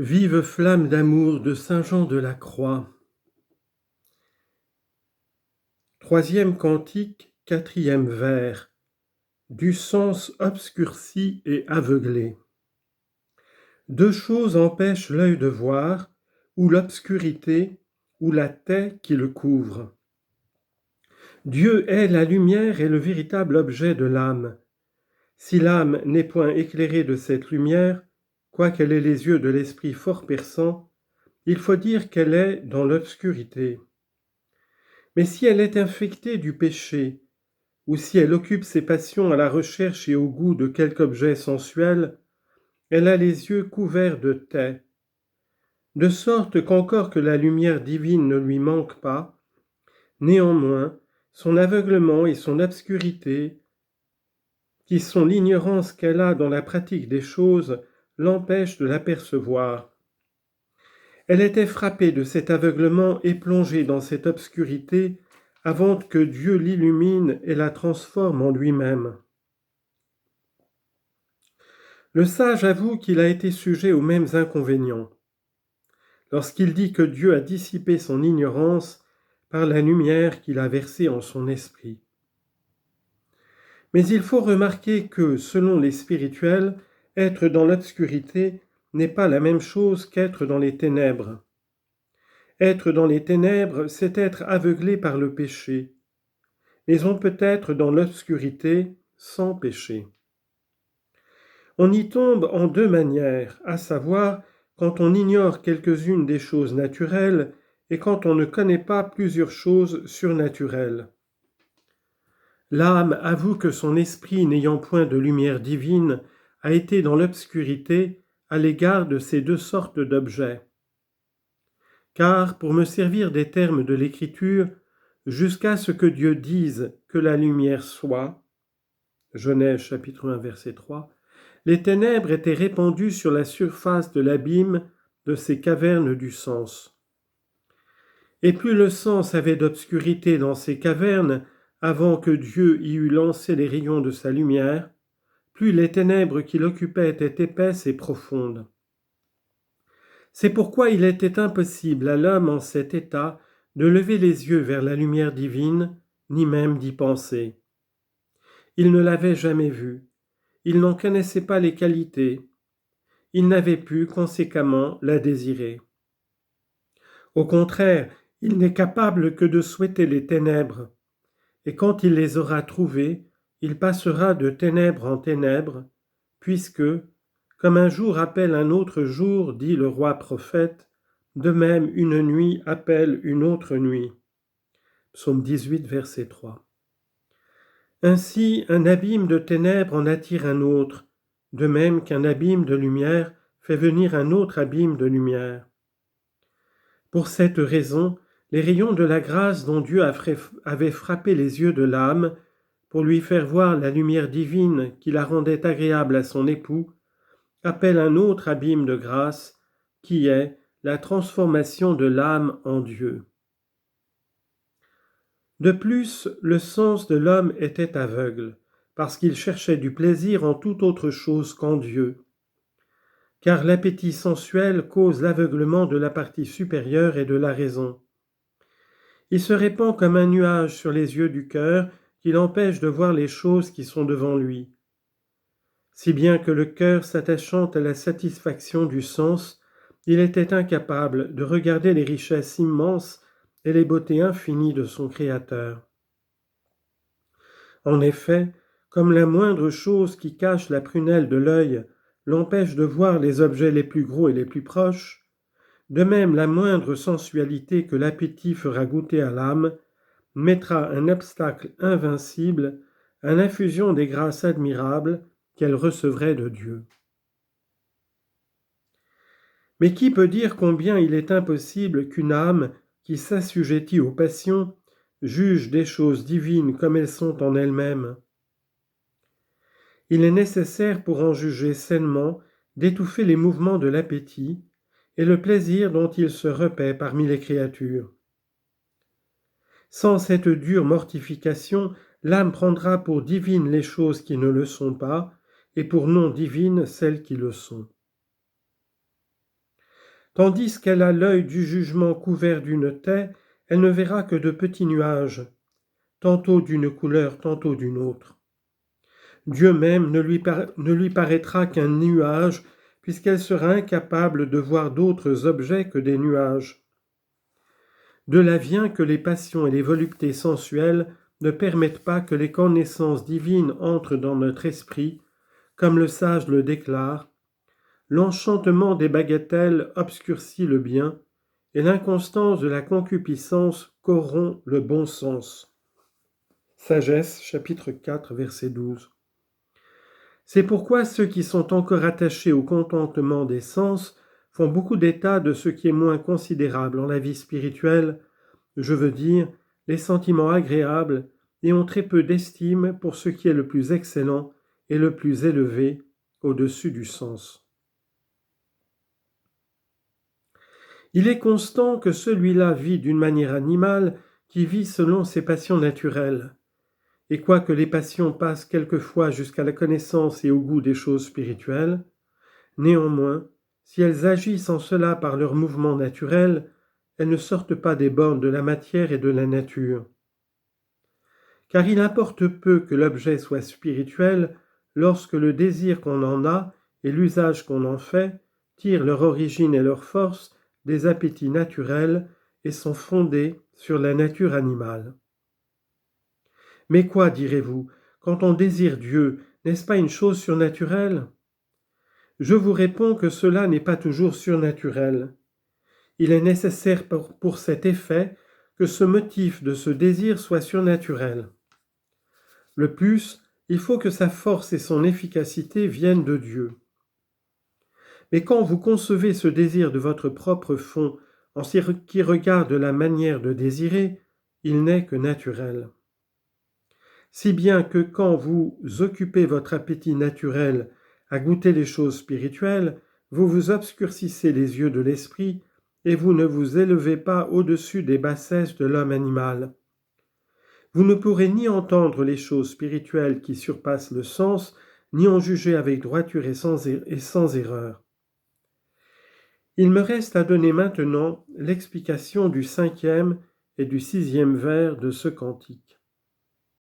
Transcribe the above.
Vive flamme d'amour de saint Jean de la Croix. Troisième cantique, quatrième vers. Du sens obscurci et aveuglé. Deux choses empêchent l'œil de voir, ou l'obscurité, ou la taie qui le couvre. Dieu est la lumière et le véritable objet de l'âme. Si l'âme n'est point éclairée de cette lumière, quoiqu'elle ait les yeux de l'esprit fort perçants, il faut dire qu'elle est dans l'obscurité. Mais si elle est infectée du péché, ou si elle occupe ses passions à la recherche et au goût de quelque objet sensuel, elle a les yeux couverts de taie, de sorte qu'encore que la lumière divine ne lui manque pas, néanmoins, son aveuglement et son obscurité, qui sont l'ignorance qu'elle a dans la pratique des choses, l'empêchent de l'apercevoir. Elle était frappée de cet aveuglement et plongée dans cette obscurité avant que Dieu l'illumine et la transforme en lui-même. Le sage avoue qu'il a été sujet aux mêmes inconvénients. Lorsqu'il dit que Dieu a dissipé son ignorance par la lumière qu'il a versée en son esprit. Mais il faut remarquer que, selon les spirituels, être dans l'obscurité n'est pas la même chose qu'être dans les ténèbres. Être dans les ténèbres, c'est être aveuglé par le péché, mais on peut être dans l'obscurité sans péché. On y tombe en deux manières, à savoir quand on ignore quelques-unes des choses naturelles et quand on ne connaît pas plusieurs choses surnaturelles. L'âme avoue que son esprit, n'ayant point de lumière divine, a été dans l'obscurité à l'égard de ces deux sortes d'objets. Car, pour me servir des termes de l'Écriture, jusqu'à ce que Dieu dise que la lumière soit, Genèse chapitre 1 verset 3, les ténèbres étaient répandues sur la surface de l'abîme de ces cavernes du sens. Et plus le sens avait d'obscurité dans ces cavernes avant que Dieu y eût lancé les rayons de sa lumière, plus les ténèbres qui l'occupaient étaient épaisses et profondes. C'est pourquoi il était impossible à l'homme en cet état de lever les yeux vers la lumière divine, ni même d'y penser. Il ne l'avait jamais vue, il n'en connaissait pas les qualités, il n'avait pu conséquemment la désirer. Au contraire, il n'est capable que de souhaiter les ténèbres, et quand il les aura trouvées, il passera de ténèbres en ténèbres, puisque, comme un jour appelle un autre jour, dit le roi prophète, de même une nuit appelle une autre nuit. Psaume 18, verset 3. Ainsi, un abîme de ténèbres en attire un autre, de même qu'un abîme de lumière fait venir un autre abîme de lumière. Pour cette raison, les rayons de la grâce dont Dieu avait frappé les yeux de l'âme pour lui faire voir la lumière divine qui la rendait agréable à son époux, appellent un autre abîme de grâce qui est la transformation de l'âme en Dieu. De plus, le sens de l'homme était aveugle, parce qu'il cherchait du plaisir en toute autre chose qu'en Dieu. Car l'appétit sensuel cause l'aveuglement de la partie supérieure et de la raison. Il se répand comme un nuage sur les yeux du cœur qui l'empêche de voir les choses qui sont devant lui. Si bien que le cœur s'attachant à la satisfaction du sens, il était incapable de regarder les richesses immenses et les beautés infinies de son Créateur. En effet, comme la moindre chose qui cache la prunelle de l'œil l'empêche de voir les objets les plus gros et les plus proches, de même la moindre sensualité que l'appétit fera goûter à l'âme mettra un obstacle invincible à l'infusion des grâces admirables qu'elle recevrait de Dieu. Mais qui peut dire combien il est impossible qu'une âme qui s'assujettit aux passions juge des choses divines comme elles sont en elles-mêmes? Il est nécessaire pour en juger sainement d'étouffer les mouvements de l'appétit et le plaisir dont il se repaît parmi les créatures. Sans cette dure mortification, l'âme prendra pour divines les choses qui ne le sont pas, et pour non divines celles qui le sont. Tandis qu'elle a l'œil du jugement couvert d'une taie, elle ne verra que de petits nuages, tantôt d'une couleur, tantôt d'une autre. Dieu même ne lui paraîtra qu'un nuage, puisqu'elle sera incapable de voir d'autres objets que des nuages. De là vient que les passions et les voluptés sensuelles ne permettent pas que les connaissances divines entrent dans notre esprit, comme le sage le déclare. L'enchantement des bagatelles obscurcit le bien, et l'inconstance de la concupiscence corrompt le bon sens. Sagesse, chapitre 4, verset 12. C'est pourquoi ceux qui sont encore attachés au contentement des sens font beaucoup d'état de ce qui est moins considérable en la vie spirituelle, je veux dire, les sentiments agréables, et ont très peu d'estime pour ce qui est le plus excellent et le plus élevé au-dessus du sens. Il est constant que celui-là vit d'une manière animale qui vit selon ses passions naturelles. Et quoique les passions passent quelquefois jusqu'à la connaissance et au goût des choses spirituelles, néanmoins, si elles agissent en cela par leur mouvement naturel, elles ne sortent pas des bornes de la matière et de la nature. Car il importe peu que l'objet soit spirituel lorsque le désir qu'on en a et l'usage qu'on en fait tirent leur origine et leur force des appétits naturels et sont fondés sur la nature animale. Mais quoi, direz-vous, quand on désire Dieu, n'est-ce pas une chose surnaturelle ? Je vous réponds que cela n'est pas toujours surnaturel. Il est nécessaire pour cet effet que ce motif de ce désir soit surnaturel. Le plus, il faut que sa force et son efficacité viennent de Dieu. Mais quand vous concevez ce désir de votre propre fond en ce qui regarde la manière de désirer, il n'est que naturel. Si bien que quand vous occupez votre appétit naturel à goûter les choses spirituelles, vous vous obscurcissez les yeux de l'esprit et vous ne vous élevez pas au-dessus des bassesses de l'homme animal. Vous ne pourrez ni entendre les choses spirituelles qui surpassent le sens, ni en juger avec droiture et sans erreur. Il me reste à donner maintenant l'explication du 5e et du 6e vers de ce cantique.